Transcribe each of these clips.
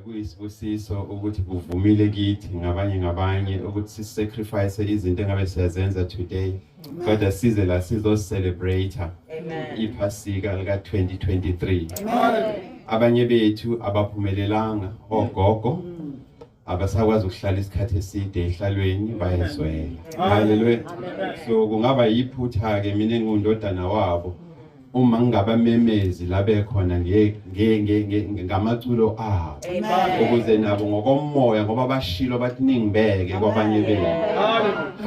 kuyisibusiso ukuthi kuvumile kithi ngabanye ukuthi sacrifice izinto engabe siyazenza today kodwa size la sizo celebrate iPhasika lika 2023. Abanye bethu abaphumelelanga ogogo abasakwazi ukuhlala isikhathi eside ehlalweni bayezwela. Haleluya. So kungaba yiphutha ke mina engundodana wabo uma ngingabamemezi labe khona ngamaculo abo ukuze nabo ngokomoya ngoba bashilo bathi ningibeke kwabanye bethu.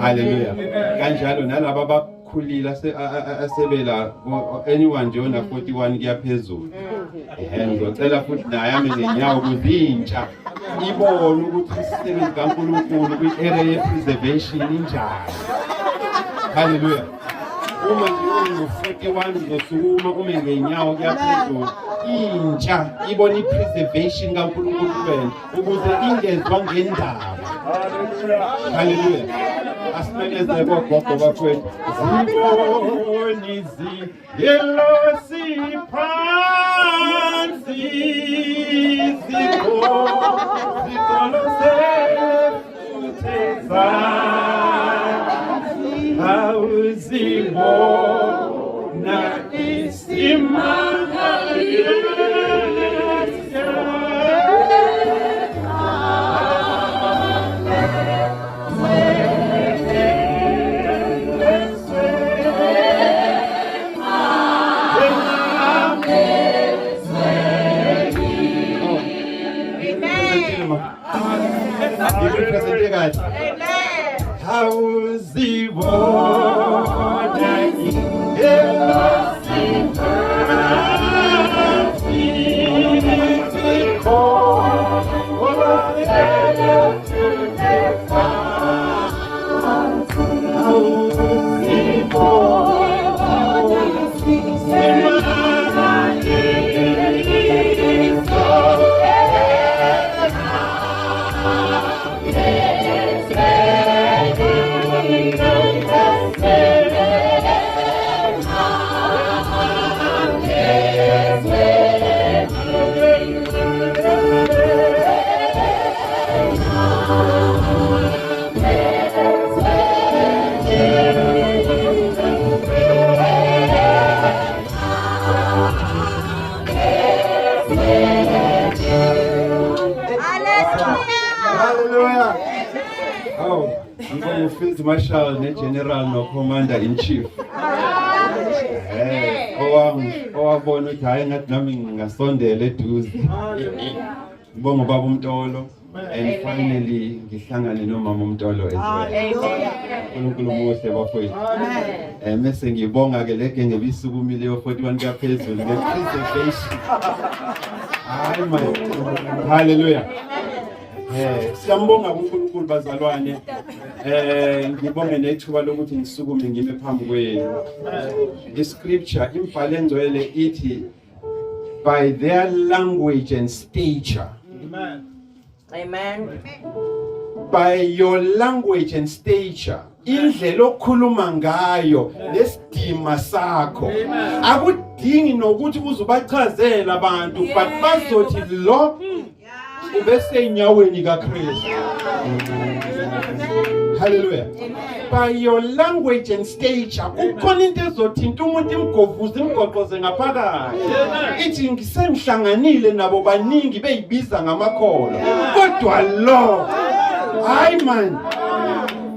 Haleluya. Kanjalo nalabo abakhulila asebela anyone nje ona 41 kuyaphezulu. Ngicela futhi naye ame ngenyawo kuzintsha ibone ukuthi isisebenzi kaNkulunkulu kwi-area ye-preservation injani. Haleluya. Uma nje u-41 uzosukuma kume ngenyawo kuyaphezulu intsha ibone i-preservation kaNkulunkulu wena ukuze ingezwa ngendaba. Haleluya. Asimekeze kogogo bafowethu ziboni ziyelosi phansi zikolose utheza awuzibona isimangaliso. Field Marshal ne General no Commander in Chief. Owabona ukuthi hayi ngathi nami ngasondela eduze. Ngibonga baba uMtolo and finally ngihlangane nomama uMtolo ezweni. uNkulunkulu muhle bafowethu. Mase ngibonga ke leke ngebisukumile yo 41 kaphezulu ngepreservation. Hayi my. Hallelujah. Siyambonga uNkulunkulu bazalwane. Ngibonge nethuba lokuthi ngisukume ngime phambi kwenu. iScripture imbhalo engcwele ithi by their language and stature. Amen. By your language and stature. Indlela okhuluma ngayo nesidima sakho. Akudingi nokuthi uzubachazela abantu but bazothi lo ubese inyaweni kaKristu. Hallelujah. By your language and stature ukhona into ezothinta umuntu imgovuza imgoqoze ngaphakathi. Ithi ngisemhlanganile nabo baningi beyibiza ngamakhono kodwa lo hayi man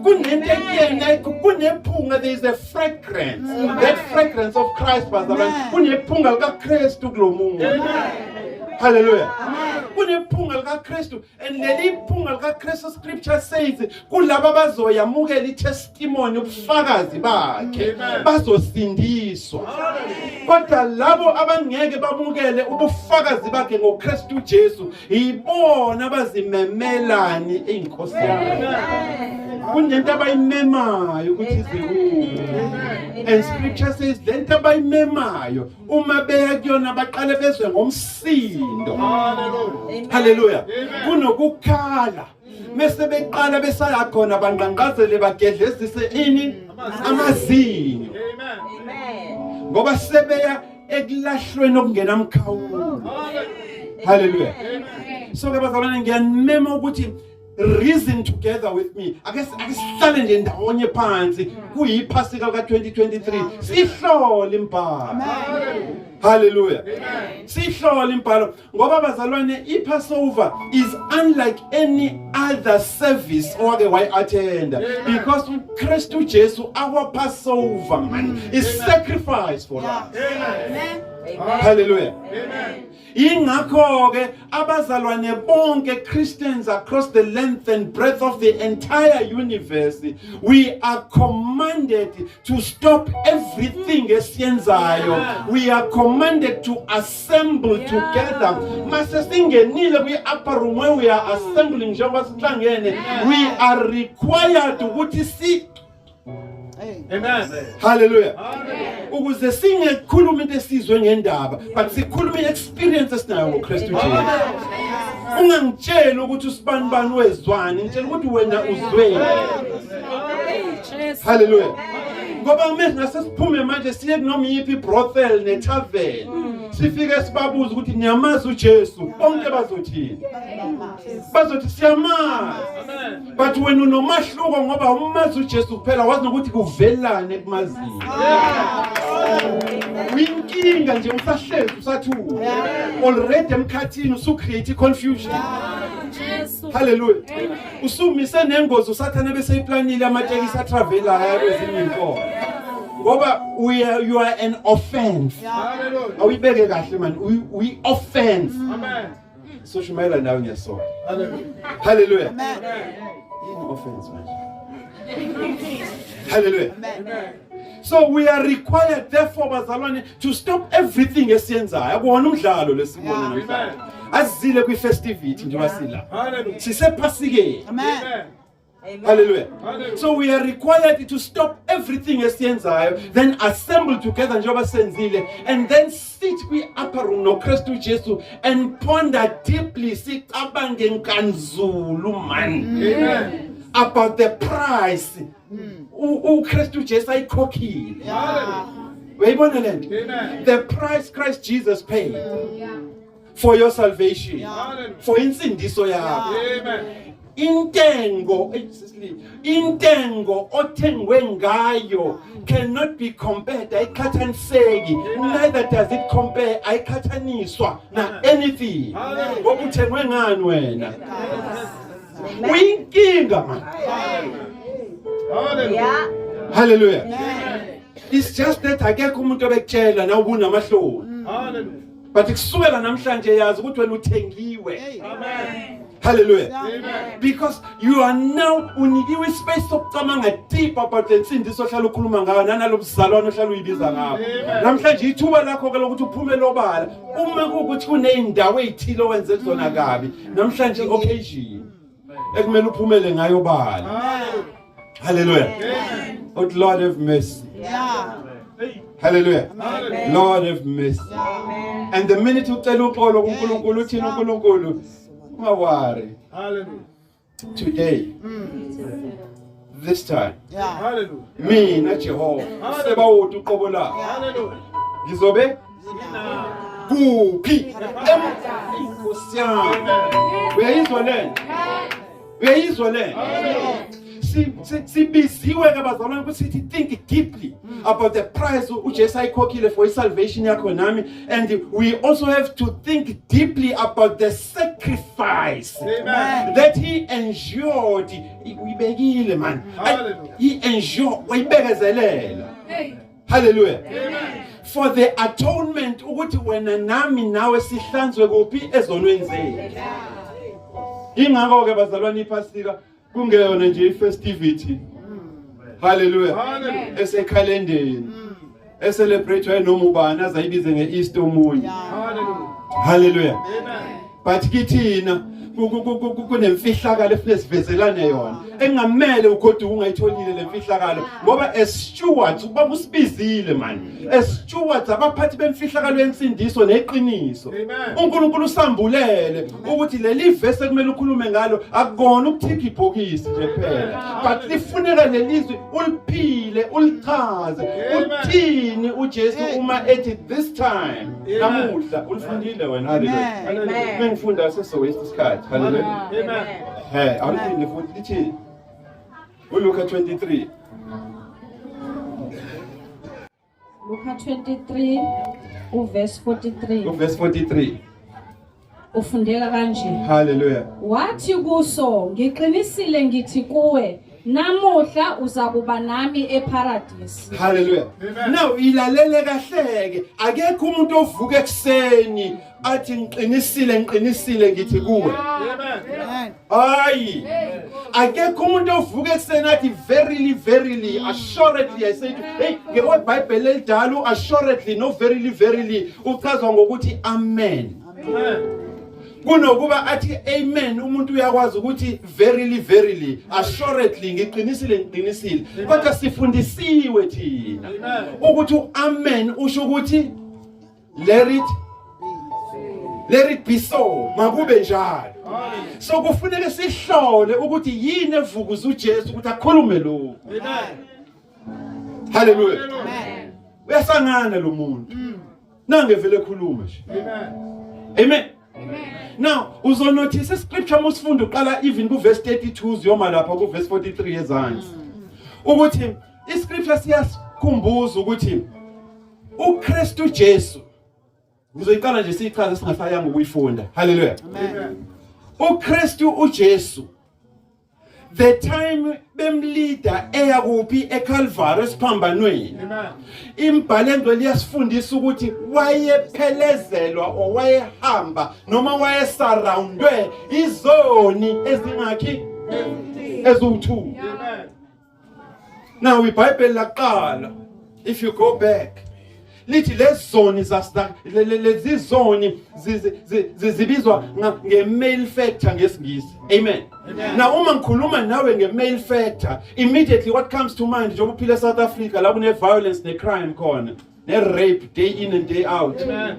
kunento ekuyena kunephunga. There is a fragrance, that fragrance of Christ bazalwane kunephunga likaKristu kulomuntu. Hallelujah. Kunephunga likaKristu and leli phunga likaKristu scripture says kulabo bazoyamukela itestimony ubufakazi bakhe bazosindiswa. Kodwa labo abangeke bamukele ubufakazi bakhe ngoKristu Jesu ibona abazimemelani inkosi yakhe. Kunento abayimemayo ukuthi izekuwe. And scripture says lento abayimemayo uma beya kuyona baqale bezwe ngomsindo. Hallelujah. Kunokukhala mase beqala besaya khona banqanqazele bagedlezise ini amazinyo. Ngoba sebeya ekulahlweni okungena mkhawulo. Hallelujah. So ke bazalwane ngiyanimema ukuthi reason together with me. Akesihlale nje ndawonye phansi kuyiphasika ka2023 sihlole imbhalo. Hallelujah. Sihlole imbhalo ngoba bazalwane iPassover is unlike any other service owake wayattend because uKristu Jesu our Passover man is sacrifice for us. Amen. Hallelujah. Amen. Ingakho ke abazalwane bonke Christians across the length and breadth of the entire universe, we are commanded to stop everything esiyenzayo. We are commanded to assemble together. Mase singenile kwi-upper room when we are assembling njengoba sihlangene, we are required ukuthi si Amen. Hallelujah. Ukuze singekhuluma into esizwe ngendaba, but sikhuluma experience esinayo ngoKristu Jesu. Ungangitshela ukuthi usibani wezwani, ngitshela ukuthi wena uzweni. Hallelujah. Ngoba manje sesiphume manje siye kunoma yiphi brothel netavern. Sifike sibabuza ukuthi niyamazi uJesu, bonke bazothini? Bazothi siyamazi. But wena unomahluko ngoba umazi uJesu kuphela wazi nokuthi kuvelane kumazini. Winkinga nje usahlezi usathu. Already emkhathini usucreate confusion. Hallelujah. Usumise nengozi usathane bese iplanile amatekisi atravela kwezinye inkomo. Ngoba you are an offense. Hallelujah. Awuyibeke kahle man, we offense. Amen. So shumela nawe ngiyasona. Hallelujah. Hallelujah. Amen. Offense man. Hallelujah. Amen. So we are required therefore bazalwane to stop everything esiyenzayo. Akubona umdlalo lesibona namhlanje. Asizile kwi-festivity nje wasila. Hallelujah. Sisephasikeni. Amen. Amen. Hallelujah. Hallelujah. So we are required to stop everything esiyenzayo, then assemble together njengoba senzile, and then sit kwi-upper room noKristu Jesu and ponder deeply sicabange nkanzulu man. Amen. About the price uKristu Jesu ayikhokhile. Uyayibona lento? The price Christ Jesus paid for your salvation, for insindiso yakho. Amen. Intengo othengwe ngayo cannot be compared, ayikhathaniseki. Neither does it compare, ayikhathaniswa na anything. Ngoba uthengwe ngani wena? Uyinkinga man. Hallelujah. Hallelujah. It's just that akekho umuntu obekutshela na ubunamahloni. Hallelujah. But kusukela namhlanje yazi ukuthi wena uthengiwe. Amen. Hallelujah. Amen. Because you are now unikiwe space sokucabanga deep about insindiso ohlala ukhuluma ngayo nanalobuzalwane ohlala uyibiza ngabo. Namhlanje ithuba lakho ke lokuthi uphume lobala. Uma ukuthi kuneyindawo ezithile owenze kuzona kabi, namhlanje occasion ekumele uphumele ngayo bala. Hallelujah. Oh Lord have mercy. Yeah. Hallelujah. Amen. Lord have mercy. Amen. And the minute ucela uxolo kuNkulunkulu uthina uNkulunkulu ungawari. Hallelujah. Today. This time. Yeah. Hallelujah. Mina Jehova seba uthi uqobo la. Hallelujah. Ngizobe kuphi? Nkosi yami. Uyayizwa le? Uyayizwa le? Sibiziwe ke bazalwane ukuthi think deeply about the price uJesu ayikhokhile for salvation yakho nami, and we also have to think deeply about the sacrifice that he endured. Uyibekile man. He endured, wayibekezelela. Hallelujah. Amen. For the atonement ukuthi wena nami nawe sihlanzwe kuphi ezonweni zethu. Ingakho ke bazalwane iphasika kungeyona nje ifestivity. Hallelujah. Esekhalendeni. Eselebrate noma ubani azayibize ngeEaster omunye. Hallelujah. Hallelujah. But kithina kunemfihlakalo efike sivezelane yona engamele ukhodi ungayitholile lemfihlakalo ngoba as stewards ubaba usibizile man as stewards abaphathi bemfihlakalo yensindiso neqiniso uNkulunkulu usambulele ukuthi leli verse ekumele ukhulume ngalo akukona ukuthika ibhokisi nje kuphela but lifuneka lelizwi uliphile ulichaze uthini uJesu uma ethi this time namuhla ulifundile wena haleluya ngifunda sesowaste isikhathi haleluya amen awulifundile futhi lithi uLuka 23 Luka 23 uverse 43 uverse 43 ufundeka kanje haleluya wathi kuso ngiqinisile ngithi kuwe namuhla uzakuba nami eparadise haleluya now ilalele kahleke akekho umuntu ovuka ekseni athi ngiqinisile ngithi kuwe amen hayi akekho umuntu ovuka ekseni athi verily assuredly I say hey ngeke Bible elidala assuredly no verily uchazwa ngokuthi amen kunokuba athi amen umuntu uyakwazi ukuthi verily assuredly ngiqinisile kodwa sifundisiwe thina ukuthi amen usho ukuthi let it be so makube njalo so kufanele sihlole ukuthi yini evukuza uJesu ukuthi akhulume lokho haleluya uyasangana lo muntu nangevele ekhuluma nje amen now uzonotice scripture musifunda uqala even ku verse 32 ziyoma lapha ku verse 43 ezansi ukuthi iscripture siyasikhumbuza ukuthi uKristu Jesu ngizoyiqala nje siyichaze singasayanga ukuyifunda haleluya amen uKristu uJesu the time bemleader eya kuphi eCalvary esiphambanweni imbhalelo liyasifundisa ukuthi wayephelezelwa owayehamba noma wayesurroundwe izoni ezingakhi ezu2 now iBhayibheli laqala if you go back lithi lezoni lezi zoni zibizwa nge-male factor ngesingisi amen now uma ngikhuluma nawe nge-male factor immediately what comes to mind njengoba uphila eSouth Africa la kune violence ne crime khona ne rape day in and day out amen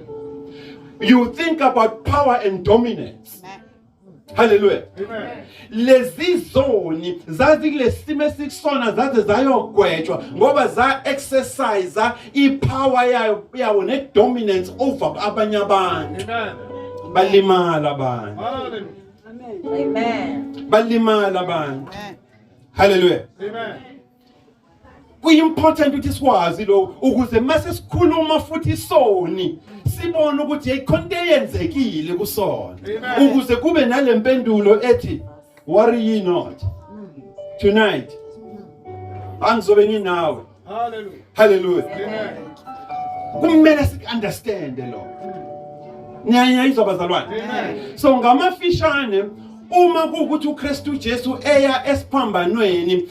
you think about power and dominance hallelujah amen lezi zoni zazi kulesimo esikusona zaze zayogwetshwa ngoba za exercise ipower yawo ne dominance over abanye abantu amen balimala abantu amen balimala abantu hallelujah amen kuimportant ukuthi sikwazi lo ukuze mase sikhuluma futhi isoni sibone ukuthi yikhonto eyenzekile kusona ukuze kube nalempendulo ethi worry ye not tonight angizobe nginawe hallelujah amen kumele siunderstand lo nyanya izobazalwane amen so ngamafishane uma kuukuthi uKristu Jesu eya esiphambanweni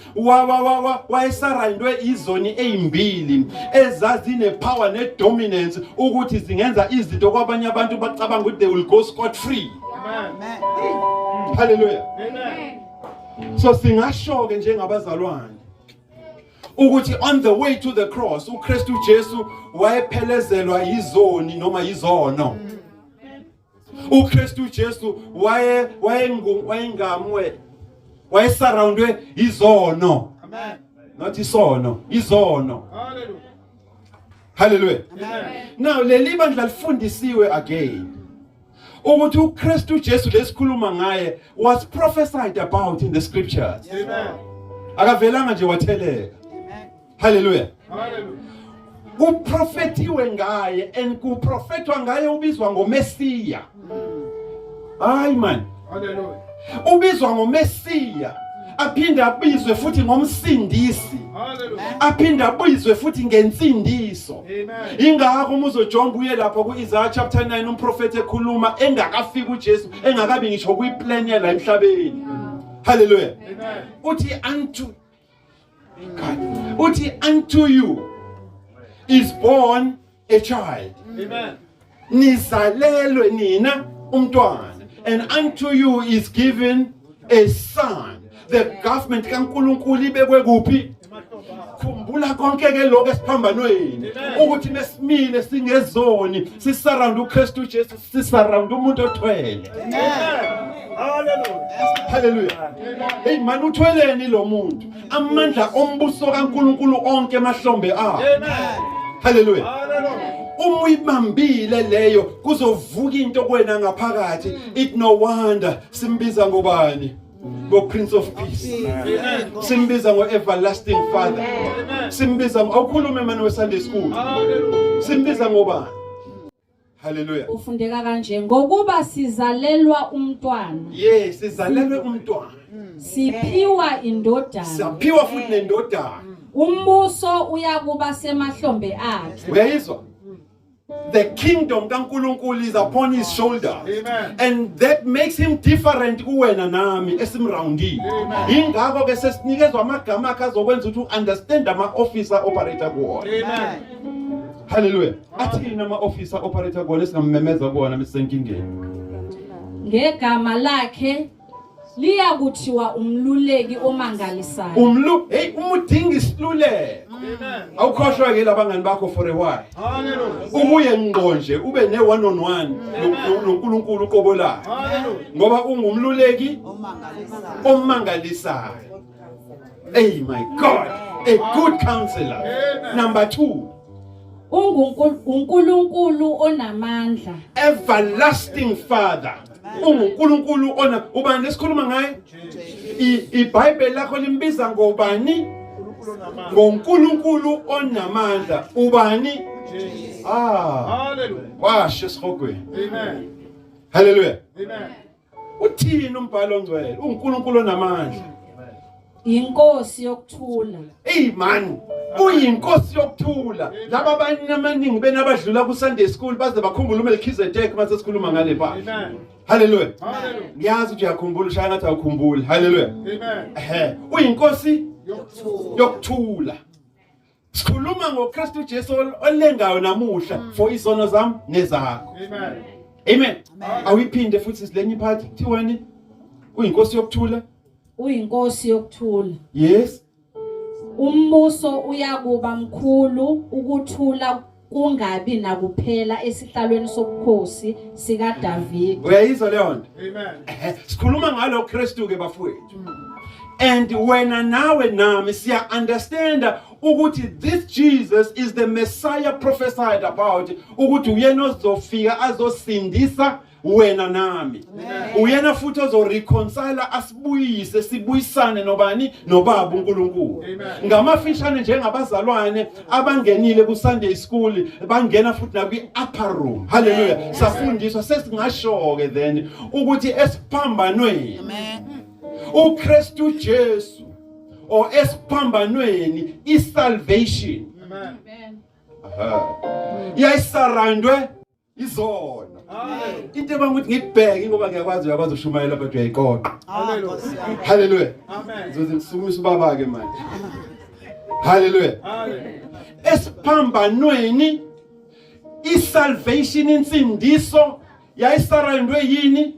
wayesarandwe izoni ezimbili ezazi nepower nedominance ukuthi zingenza izinto kwabanye abantu bacabanga ukuthi they will go scot free amen hallelujah amen so singasho ke njengabazalwane ukuthi on the way to the cross uKristu Jesu wayephelezelwa izoni noma izono uKristu Jesu wayengamwe wayesurroundwe izono amen not isono izono hallelujah amen now leli bandla lifundisiwe again ukuthi uKristu Jesu lesikhuluma ngaye was prophesied about in the scriptures amen akavelanga nje watheleka amen hallelujah uprofetiwe ngaye and kuprofetwa ngaye ubizwa ngomesiya hayi man hallelujah ubizwa ngomesiya aphinda abizwe futhi ngomsindisi hallelujah aphinda abizwe futhi ngensindiso amen ingakho umuzojonga uye lapha kuIsaiah chapter 9 umprofeti ekhuluma engakafika uJesu engakabi ngisho kuyiplan yala emhlabeni hallelujah amen uthi unto you is born a child amen nizalelwe nina umntwana And unto you is given a son. The government kaNkulunkulu ibekwe kuphi? Khumbula konke ke lokho esiphambanweni ukuthi mesimile singezoni sisurround uKristu Jesu sisurround umuntu othwele. Hallelujah. Hey man, uthweleni lo muntu? Amandla ombuso kaNkulunkulu onke emahlombe akhe. Hallelujah. Umuyibambile leyo kuzovuka into kwena ngaphakathi. It no wonder simbiza ngobani? Go Prince of Peace. Simbiza ngo Everlasting Father. Simbiza awukhulume manje we Sunday school. Simbiza ngobani? Hallelujah. Ufundeka kanje ngokuba sizalelwa umntwana. Yes, sizalelwe umntwana. Siphiwa indodana. Saphiwa futhi nendodana. Umbuso uyakuba semahlombe akhe. Uyayizwa? The kingdom kaNkulunkulu is upon his shoulder. And that makes him different kuwena nami esimroundini. Ingakho ke sesinikezwa amagama akhe azokwenza ukuthi understand ama officer operator kuwona. Hallelujah. Athina ama officer operator kuwona singamemeza kuwona misenkingeni. Ngegama lakhe liya kuthiwa umluleki omangalisayo. Hey, umudinga isiluleko. Awukhohlwa ke labangani bakho for a while. Ubuye ngqonje ube ne one on one noNkulunkulu uqobolayo. Ngoba ungumluleki omangalisayo. Hey my God, a good counselor. Number 2. uNkulunkulu onamandla. Everlasting Father. uNkulunkulu ona ubani esikhuluma ngaye? iBhayibheli lakho limbiza ngobani? ngoNkulunkulu onamandla. Ubani? Hallelujah. Washo esihogweni. Amen. Hallelujah. Amen. Uthini umbhalo ongcwele? uNkulunkulu onamandla. Inkosi yokuthula. Hey man, uyinkosi yokuthula. Laba abanye amaningi benabadlula ku Sunday school baze bakhumbula uMelchizedek mase sikhuluma ngale pha. Amen. Hallelujah. Hallelujah. Ngiyazi ukuthi uyakhumbula ushaya ngathi awukhumbuli. Hallelujah. Amen. Uyinkosi yokuthula. Sikhuluma ngoKristu Jesu olengayo namuhla for izono zami nezakho. Amen. Amen. Awiphinde futhi silenye iphathi kuthiweni uyinkosi yokuthula. Uyinkosi yokuthula. Yes. Umbuso uyakuba mkhulu ukuthula kungabi nakuphela esihlalweni sobukhosi sika David. Uyayizwa leyo nto? Amen. Sikhuluma ngalo Kristu ke bafowethu. And wena nawe nami siya understand ukuthi this Jesus is the Messiah prophesied about, ukuthi uyena ozofika azosindisa wena nami. Uyena futhi ozoreconcile asibuyise sibuyisane nobani? Nobaba uNkulunkulu. Ngamafishane njengabazalwane abangenile ku Sunday school bangena futhi na kwi upper room. Hallelujah. Safundiswa sesingasho ke then ukuthi esiphambanweni uKristu Jesu or esiphambanweni isalvation. Amen. Yayisurroundwe izono. Into banguthi ngibheke ngoba ngiyakwazi uyakwazi ushumayela kodwa uyayiqoqa. Hallelujah. Hallelujah. Amen. Ngizosumisa ubaba ke manje. Hallelujah. Hallelujah. Esiphambanweni isalvation insindiso yayisurroundwe yini?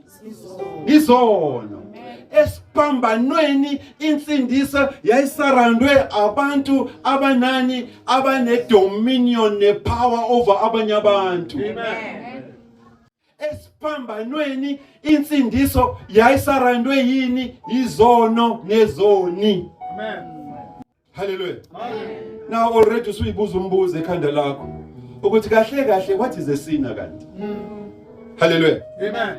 Izono. Esiphambanweni insindiso yayisurroundwe abantu abanani abane dominion ne power over abanye abantu. Amen. Esiphambanweni insindiso yayisurroundwe yini? Izono nezoni. Amen. Hallelujah. Hallelujah. Now already usuyibuza umbuzo ekhanda lakho ukuthi kahle kahle what is a sinner kanti? Hallelujah. Amen.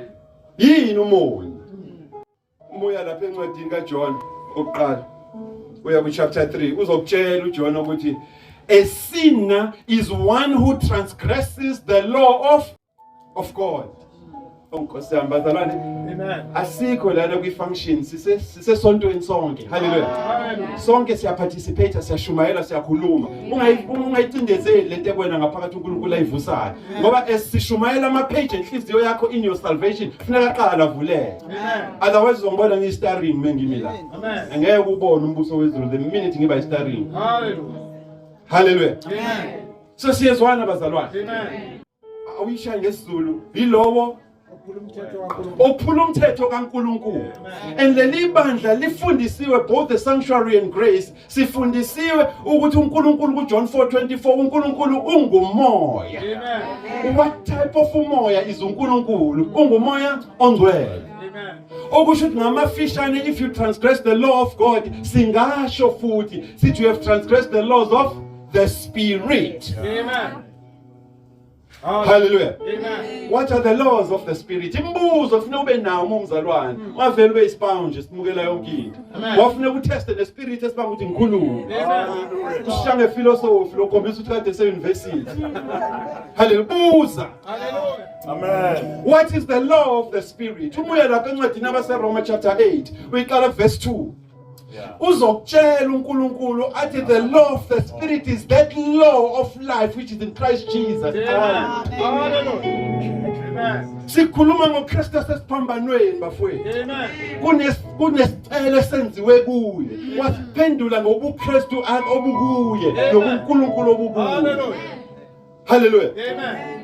Yini umoya? Umoya lapha encwadini kaJohn oqala uya ku chapter 3 uzokutshela uJohn ukuthi a sinner is one who transgresses the law of God. Nkosi yambazalwane. Amen. Asikho lana kwi function sisesontweni sonke. Hallelujah. Hallelujah. Sonke siyapparticipate, siyashumayela, siyakhuluma. Ungayicindezeli lento ekwena ngaphakathi uNkulunkulu ayivusayo. Ngoba esishumayela ama page enhliziyo yakho in your salvation, kufanele aqala avuleke. Amen. Otherwise uzongibona ngi-starring mengimi la. Amen. Angeke ubone umbuso wezulu the minute ngiba i-starring. Hallelujah. Hallelujah. Amen. So siyezwana bazalwane. Amen. Awuyishaya ngesizulu yilowo Uphula umthetho kaNkulunkulu. And leli bandla lifundisiwe both the sanctuary and grace. Sifundisiwe ukuthi uNkulunkulu kuJohn 4:24 uNkulunkulu ungumoya. What type of umoya is uNkulunkulu? Ungumoya ongcwele. Okusho ukuthi ngamafishane, if you transgress the law of God, singasho futhi sithi you have transgressed the laws of the Spirit. Amen. Hallelujah. Amen. What are the laws of the Spirit? Imbuzo ufuna ube nawo umzalwane. Wavela ube isponge simukela yonke into. Wafuna ukutesta the spirit esibanga ukuthi ngikhulume. Ushange philosophy lokhombisa ukuthi kade se university. Hallelujah. Hallelujah. Amen. What is the law of the Spirit? Umoya la kancwadi nabase Roma chapter 8. Uyiqala verse 2. Uzokutshela uNkulunkulu athi the law of the Spirit is that law of life which is in Christ Jesus. Hallelujah. Amen. Sikhuluma ngoKristu sesiphambanweni bafowethu. Amen. Kunesicelo esenziwe kuye. Wasiphendula ngobuKristu obukuye nobuNkulunkulu obukuye. Hallelujah. Hallelujah. Amen.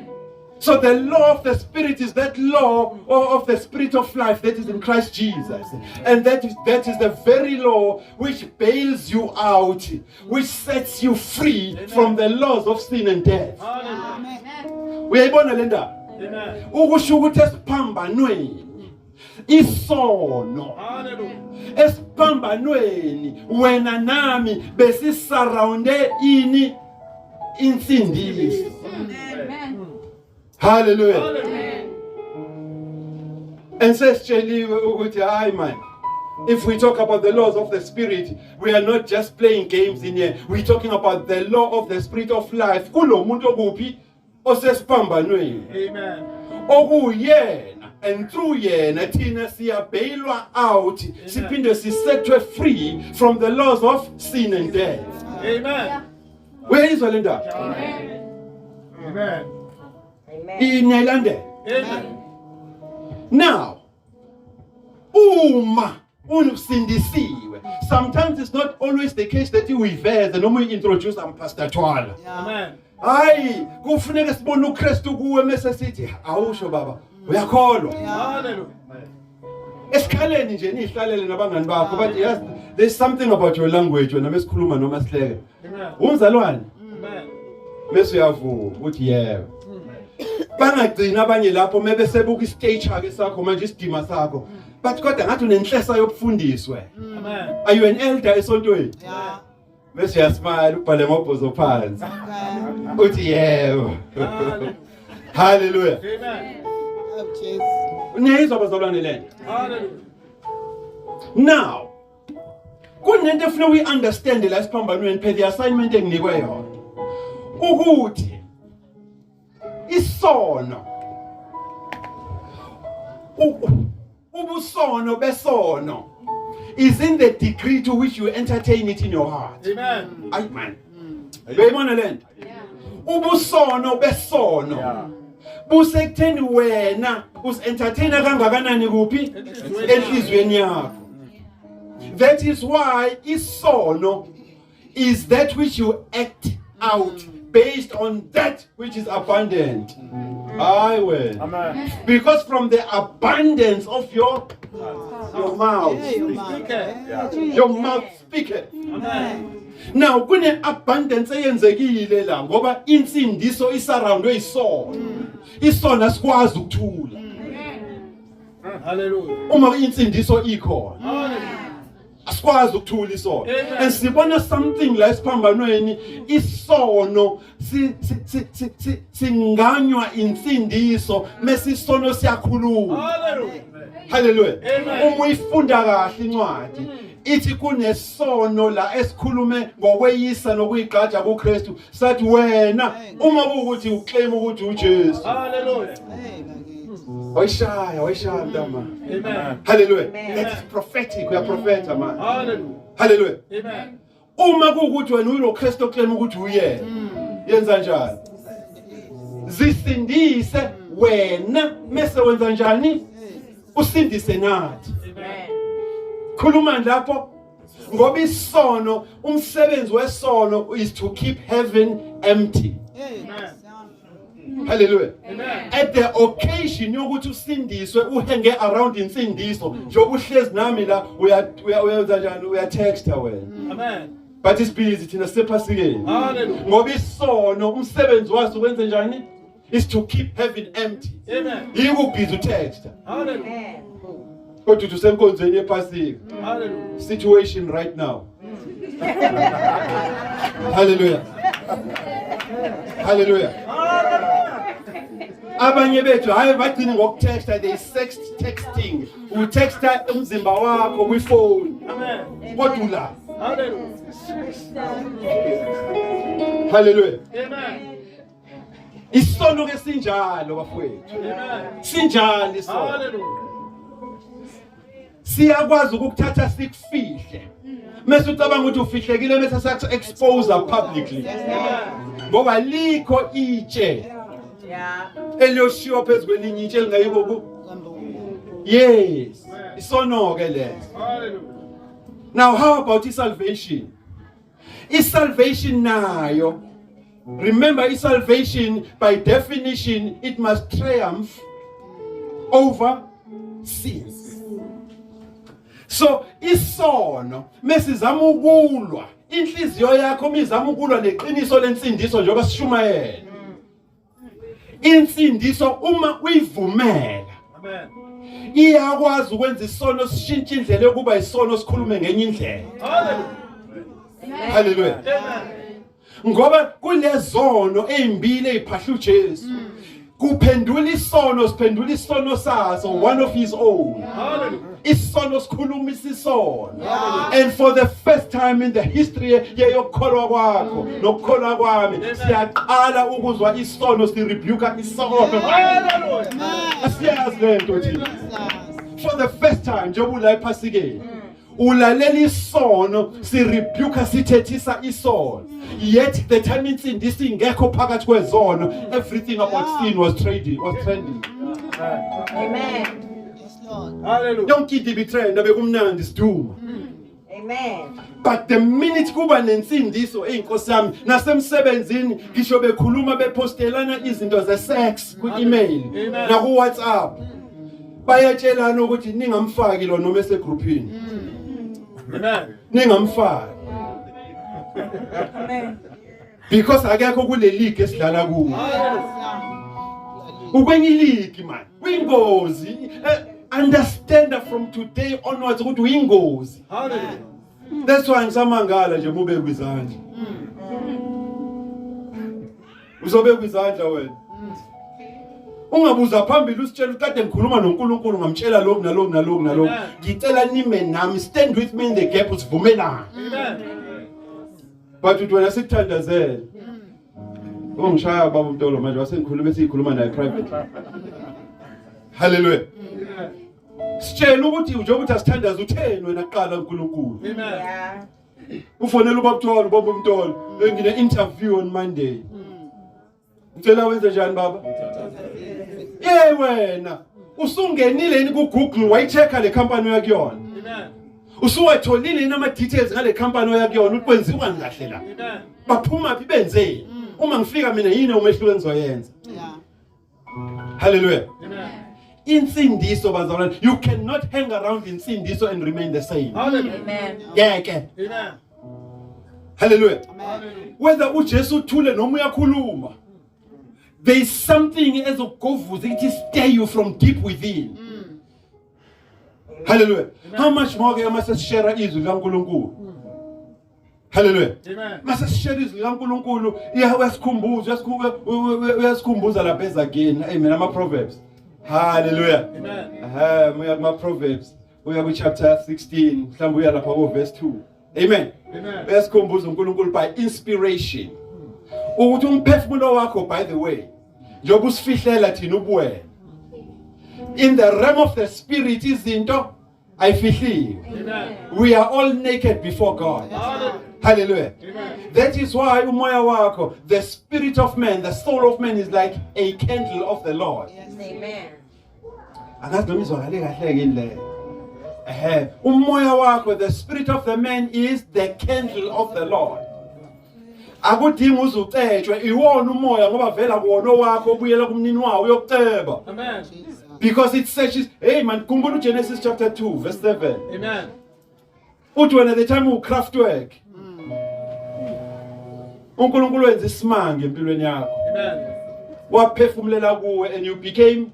So the law of the Spirit is that law of the Spirit of life that is in Christ Jesus. And that is the very law which bails you out, which sets you free from the laws of sin and death. Uyayibona le ndaba? Amen. Ukusho ukuthi esiphambanweni isono. Hallelujah. Esiphambanweni wena nami besisurrounde ini insindiso. Hallelujah. Hallelujah. And says Cheli, man, if we talk about the laws of the Spirit, we are not just playing games in here. We're talking about the law of the Spirit of life. Kulo muntu okupi osesiphambanweni. Amen. Okuyena, and through yena thina siyabailwa out, siphinde sisethwe free from the laws of sin and death. Amen. Where is Linda? Amen. Inelande. Amen. Now, uma unisindisiwe. Sometimes it's not always the case that we verse and we introduce Pastor Twala. Amen. Hayi, kufuneka sibone uKristu kuwe mase sithi awusho baba, uyakholwa. Hallelujah. Esikhaleni nje nihlalele nabangani bakho, but yes, there's something about your language wena mesikhuluma noma sihleke. Amen. Umzalwane, Amen. mase uyavuka uthi yebo. Bangagcina abanye lapho mebe sebuka istage ake sakho manje isidima sakho. But kodwa ngathi unenhlesa yokufundiswe. Amen. Are you an elder esontweni? Yeah. Bese uyasmile ubhale ngobhozo phansi. Uthi yebo. Hallelujah. Amen. Uniyizwa abazalwane lento. Hallelujah. Now, kunento efuna we understand la siphambanweni phe the assignment enginikwe yona. Ukuthi isono ubusono besono is in the degree to which you entertain it in your heart. Amen. Ay man. Beyibona lento? Ubusono besono. Busekutheni wena usentertaina kangakanani kuphi? Enhlizweni yakho. That is why isono is that which you act out based on that which is abundant. I will. Amen. Because from the abundance of your mouth, your mouth speaketh. Amen. Now, kune abundance eyenzekile la ngoba insindiso isurroundwe isono. Isono asikwazi ukuthula. Hallelujah. Uma insindiso ikhona. Hallelujah. Asikwazi ukuthula isono. Amen. And sibona something la esiphambanweni isono singanywa insindiso mesisono siyakhuluma. Hallelujah. Hallelujah. Amen. Uma uyifunda kahle incwadi ithi kunesono la esikhulume ngokweyisa nokuyigqaja kuKristu sathi wena uma ukuthi uclaim ukuthi uJesu. Hallelujah. Oyishaya mntama. Amen. Hallelujah. That is prophetic. We are prophets man. Hallelujah. Hallelujah. Amen. Uma kuukuthi wena uyiloKristu oclaim ukuthi uyena. Yenza njani? Zisindise wena mase wenza njani? Usindise nathi. Amen. Khuluma lapho ngoba isono umsebenzi wesono is to keep heaven empty. Amen. Hallelujah. Amen. At the occasion yokuthi usindiswe uhenge around insindiso njengoba uhlezi nami la uyenza njani uyatexta wena. Amen. But it's busy thina sephasikeni. Hallelujah. Ngoba isono umsebenzi waso ukwenza njani? Is to keep heaven empty. Amen. Yiko busy texta. Hallelujah. Kodwa usenkonzweni yephasika. Hallelujah. Situation right now. Hallelujah. Hallelujah. Abanye bethu hayi bagcina ngokutexta, they sex texting. Utexta umzimba wakho kwifoni. Amen. Kodwa la. Hallelujah. Hallelujah. Amen. Isono ke sinjalo bafowethu. Amen. Sinjalo isono. Hallelujah. Siyakwazi ukuthatha sikufihle. Mase ucabanga ukuthi ufihlekile bese saku expose publicly. Ngoba likho itshe. Eliyoshiwa phezulu kwelinye itshe lingayiko ku. Yes. Isono ke leso. Hallelujah. Now how about salvation? Salvation nayo. Remember salvation by definition it must triumph over sins. So isono mesizama ukulwa inhliziyo yakho mizama ukulwa neqiniso lensindiso njengoba sishumayela. Insindiso uma uyivumela. Amen. Iyakwazi ukwenza isono sishintshe indlela yokuba isono sikhulume ngenye indlela. Hallelujah. Hallelujah. Amen. Ngoba kulezono ezimbili eziphahla uJesu. Kuphendula isono siphendula isono saso one of his own. Hallelujah. Isono sikhuluma isisono. And for the first time in the history yeyokholwa kwakho nokukholwa kwami siyaqala ukuzwa isono sirebuke isono. Hallelujah. Asiyazi lento thina. For the first time njengoba la ephasikeni ulalela isono sirebuke sithethisa isono. Yet the time insindiso ingekho phakathi kwezono everything about sin was trending. Amen. Hallelujah. Yonke into ibitrenda bekumnandi siduma. Amen. But the minute kuba nensindiso eyinkosi yami nasemsebenzini ngisho bekhuluma bepostelana izinto ze-sex ku-email na ku-WhatsApp bayatshelana ukuthi ningamfaki lo noma esegroupini. Amen. Ningamfaki. Because akekho kule league esidlala kuyo. Ukwenye league man. Uyingozi. Understand that from today onwards ukuthi uyingozi. Hallelujah. That's why ngisamangala nje mube kwizandla. Uzobe kwizandla wena. Ungabuza phambili usitshela ukade ngikhuluma noNkulunkulu ngamtshela lokho nalokho nalokho nalokho. Ngicela nime nami stand with me in the gap usivumelana. Amen. But uthi wena sikuthandazela. Ungishaya baba uMtolo manje wasengikhuluma esikhuluma naye private. Hallelujah. Sitshela ukuthi njengoba asithandaza utheni wena qala uNkulunkulu. Amen. Yeah. Ufonela ubaba uMtolo ngine interview on Monday. Ngicela wenze njani baba? Wena usungenile yini ku Google wayichecka le company yakuyona? Amen. Usuwatholile yini ama details ngale company yakuyona ukwenziwa kahle la? Amen. Baphuma phi benze? Uma ngifika mina yini umehluko engizoyenza? Hallelujah. Amen. Insindiso bazalwane, you cannot hang around insindiso and remain the same. Hallelujah. Amen. Ngeke. Amen. Hallelujah. Hallelujah. Whether uJesu uthule noma uyakhuluma, there is something ezokuvuza ithi stay you from deep within. Hallelujah. How much more ke mase share izwi kaNkulunkulu? Hallelujah. Amen. Mase share izwi kaNkulunkulu, uyasikhumbuza lapha ezageni. Amen. Ama Proverbs. Hallelujah. Amen. Uya kuma Proverbs. Uya ku chapter 16, mhlawumbe uya lapha ku verse 2. Amen. Amen. Uyasikhumbuza uNkulunkulu by inspiration. Ukuthi umphefumulo wakho by the way, njengoba usifihlela thina ubuwena. In the realm of the spirit izinto ayifihliwe. Amen. We are all naked before God. Hallelujah. Hallelujah. Amen. That is why umoya wakho, the spirit of man, the soul of man is like a candle of the Lord. Amen. Angazi noma izwakale kahle ke le. Umoya wakho, the spirit of the man is the candle of the Lord. akudingi uzucetshwe iwona umoya ngoba vela kuwona wakho obuyela kumnini wawo uyokuceba. Amen. Because it searches. Hey man, khumbula Genesis chapter 2 verse 7. Amen. Uthi wena the time u craft work. uNkulunkulu wenza isimanga empilweni yakho. Amen. Waphefumulela kuwe and you became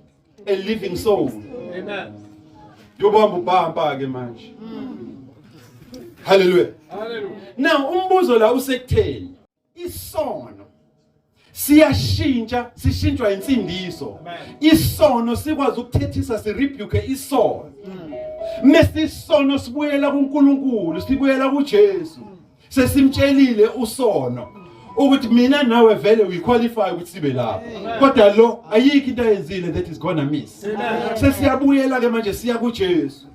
a living soul. Amen. Yobamba ubamba ke manje. Hallelujah. Hallelujah. Now umbuzo la usekutheni. Isono siyashintsha sishintshwa insindiso. Isono sikwazi ukuthethisa si rebuke isono. Mase isono sibuyela kuNkulunkulu, sibuyela kuJesu. Sesimtshelile usono ukuthi mina nawe vele we qualify ukuthi sibe lapha. Kodwa lo ayikho into ayenzile that is gonna miss. Sesiyabuyela ke manje siya kuJesu.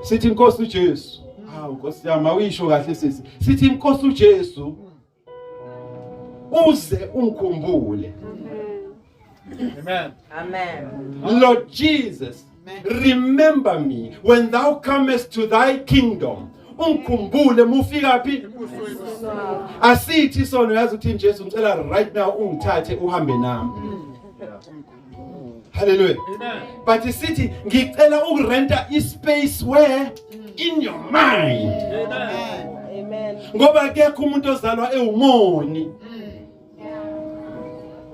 Sithi Nkosi uJesu. Hawu Nkosi yami awuyisho kahle sisi. Sithi Nkosi uJesu uze ungikhumbule. Amen. Amen. Lord Jesus, remember me when thou comest to thy kingdom. Ungikhumbule mufika phi? Asithi sono yazi uthi Jesu ngicela right now ungithathe uhambe nami. Hallelujah. Amen. But isithi ngicela ukurenta ispace where in your mind. Amen. Amen. Ngoba akekho umuntu ozalwa ewumoni.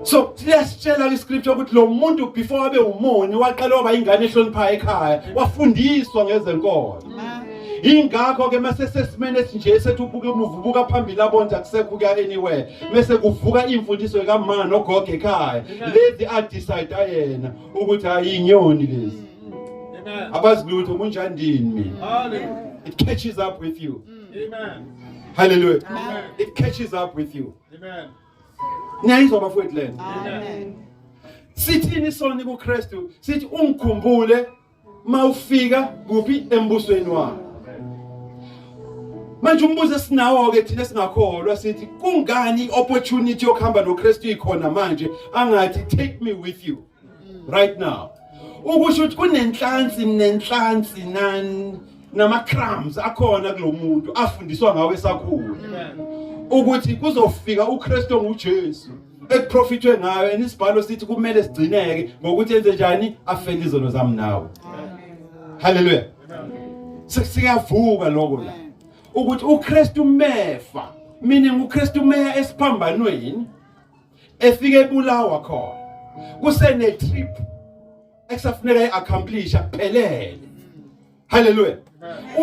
So siyasitshela iscripture ukuthi lo muntu before abe umoni waqala waba ingane ehlonipha ekhaya wafundiswa ngezenkolo. Ingakho ke mase sesimene esinje sethu ubuke umuvubuka phambili abonza akusekho kuya anywhere mase kuvuka imfundiso kaMama noGogo ekhaya lezi a decide ayena ukuthi ayinyoni lezi. Amen. Abazi lutho kunjandini mina. Hallelujah. It catches up with you. Amen. Hallelujah. Amen. It catches up with you. Amen. Niyayizwa bafowethu lena. Amen. Sithini sona kuKristu sithi ungikhumbule mawufika kuphi embusweni wakho. Manje umbuzo esinawo ke thina singakholwa sithi kungani opportunity yokuhamba noKristu ikhona manje angathi take me with you right now. Ukusho ukuthi kunenhlansi nama crumbs akhona kulomuntu afundiswa ngawe sakhulu. Amen. Ukuthi kuzofika uKristu nguJesu ekuprofitwe ngayo enisibhalo sithi kumele sigcineke ngokuthi enze njani afele izono zami nawe. Hallelujah. Sesiyavuka lokho la ukuthi uKristu mefa meaning uKristu meya esiphambanweni efike ebulawa khona kusene trip ekusafuneka iaccomplish kuphelele. Hallelujah.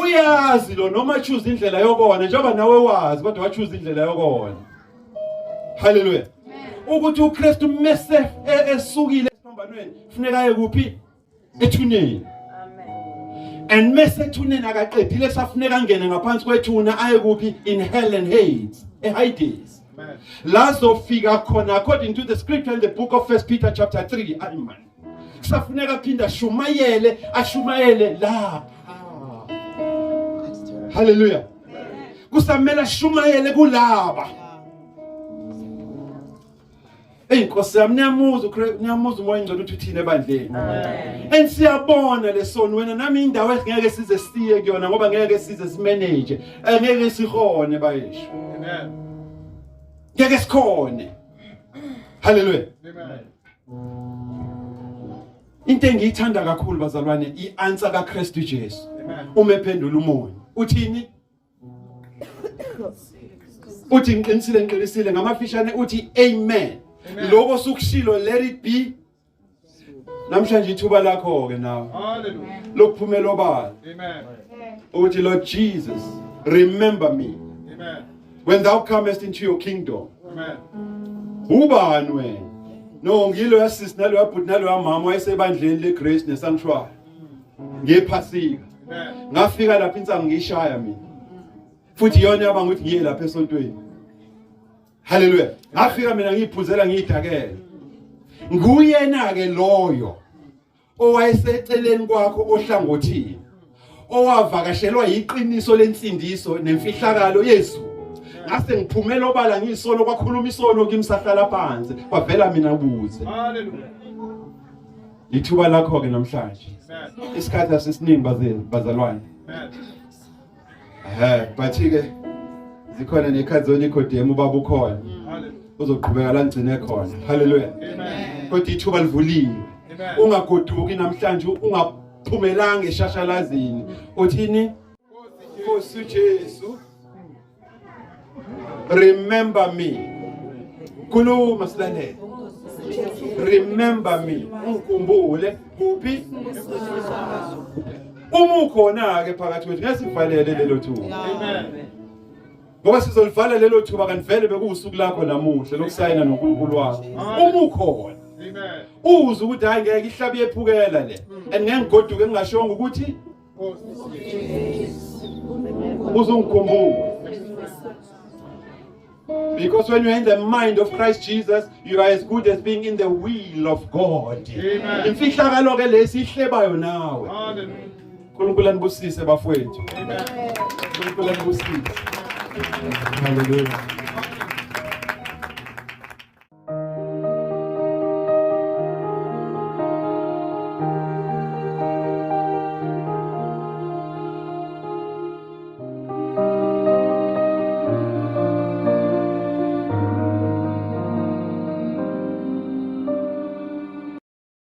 Uyazi lo noma choose indlela yokona njengoba nawe wazi kodwa wa choose indlela yokona. Hallelujah. Ukuthi uKristu mase esukile esiphambanweni kufuneka aye kuphi ethuneni. And mase ethuneni akaqedile safuneka angene ngaphansi kwethuna aye kuphi in hell and Hades, Hades. Lazofika khona according to the scripture in the book of 1 Peter chapter 3. Amen. Safuneka phinda ashumayele la. Hallelujah. Kusamela shumayele kulaba. Nkosi yami niyamuza umoya ingcwele ukuthi uthini ebandleni. And siyabona lesono wena nami indawo engeke size siye kuyona ngoba ngeke size simanage. Ngeke sihone bayisho. Amen. Ngeke sikhone. Hallelujah. Amen. Into engiyithanda kakhulu bazalwane ianswer kaKristu Jesu. Amen. Uma ephendula umoya. Uthini? Uthi ngiqinisile ngamafishane uthi amen. Lokho sukushilo let it be. Namhlanje ithuba lakho ke nawe. Hallelujah. Lokuphumela obala. Amen. Uthi Lord Jesus, remember me Amen. when thou comest into your kingdom. Amen. Ubani wena? No ngilo yasisi nalo yabhuti nalo yamama wayesebandleni leGrace neSanctuary. Ngephasika. Amen. Ngafika lapha insango ngishaya mina. Futhi yona yaba ukuthi ngiye lapha esontweni. Hallelujah. Ngafika mina ngiyiphuzela ngiyidakela. Nguyena ke loyo owayeseceleni kwakho ohlangothini. Owavakashelwa yiqiniso lensindiso nemfihlakalo Yesu. Ngase ngiphumela obala ngiyisono kwakhuluma isono kimsahlala phansi. Kwavela mina ubuze. Hallelujah. Ithuba lakho ke namhlanje. Amen. Isikhathi asisiningi bazalwane. Amen. But ke zikhona nekhathi zoNikodemu baba ukhona Hallelujah. uzoqhubeka la ngcine khona haleluya Amen. kodwa ithuba livuliwe Amen. ungagoduki namhlanje ungaphumelanga eshashalazini uthini Nkosi Yesu remember me khuluma silalele remember me ungikhumbule kuphi uma ukhona ke phakathi kwethu ngesivalele lelo thuba Amen. ngoba sizolivala lelo thuba kanti vele bekuusuku lakho namuhla lokusayina noNkulunkulu wakho uma ukhona Amen. uze ukuthi hayi ngeke ihlabi yephukela le angengigoduke ngingashonga ukuthi uzungikhumbule because when you are in the mind of Christ Jesus you are as good as being in the will of God Amen. imfihlakalo ke lesi ihlebayo nawe Hallelujah. uNkulunkulu anibusise bafowethu Amen. uNkulunkulu anibusise hallelujah